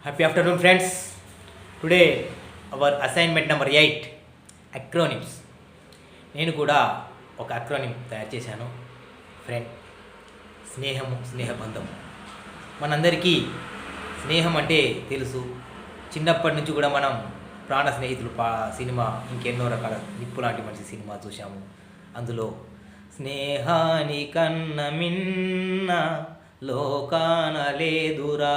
Happy afternoon, friends. Today, our assignment number 8 acronyms. నేను కూడా ఒక అక్రోనిమ్ తయారు చేశాను. ఫ్రెండ్, స్నేహము, స్నేహబంధం. మనందరికీ స్నేహం అంటే తెలుసు. చిన్నప్పటి నుంచి కూడా మనం ప్రాణ స్నేహితులు సినిమా, ఇంకెన్నో రకాల నిప్పు లాంటి మంచి సినిమా చూసాము. అందులో స్నేహానికన్న మిన్న లోకాన లేదురా,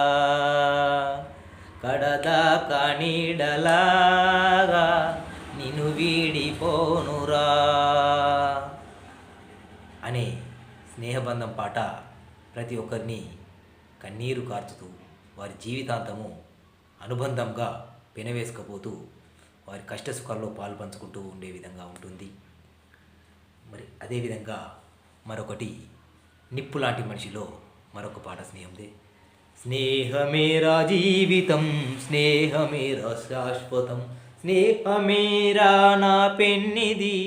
కడదాకా నీడలాగా నిన్ను వీడిపోనురా అనే స్నేహబంధం పాట ప్రతి ఒక్కరిని కన్నీరు కార్చుతూ వారి జీవితాంతము అనుబంధంగా పెనవేసుకపోతూ వారి కష్టసుఖాల్లో పాల్పంచుకుంటూ ఉండే విధంగా ఉంటుంది. మరి అదేవిధంగా మరొకటి నిప్పు లాంటి మనిషిలో మరొక పాట స్నేహందే. స్నేహమేరా జీవితం, స్నేహమేరా శాశ్వతం, స్నేహమేరా నా పెన్నిది,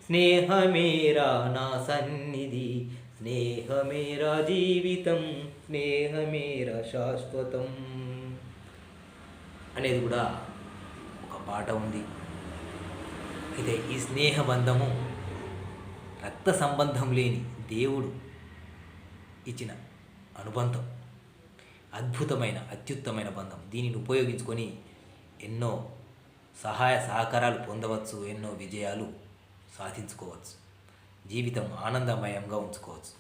స్నేహమేరా నా సన్నిధి, స్నేహమేరా జీవితం, స్నేహమేరా శాశ్వతం అనేది కూడా ఒక పాట ఉంది. అయితే ఈ స్నేహబంధము రక్త సంబంధం లేని దేవుడు ఇచ్చిన అనుబంధం, అద్భుతమైన అత్యుత్తమైన బంధం. దీనిని ఉపయోగించుకొని ఎన్నో సహాయ సహకారాలు పొందవచ్చు, ఎన్నో విజయాలు సాధించుకోవచ్చు, జీవితం ఆనందమయంగా ఉంచుకోవచ్చు.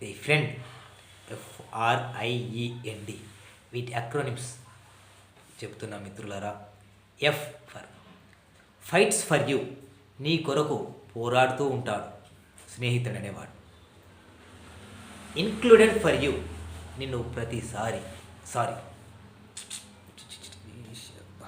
ఈ ఫ్రెండ్, FRIEND, వీటి అక్రోనిమ్స్ చెప్తున్న మిత్రులారా. F for fights for you, నీ కొరకు పోరాడుతూ ఉంటాడు స్నేహితుడు అనేవాడు. ఇన్క్లూడెడ్ ఫర్ యూ, నిన్ను ప్రతిసారి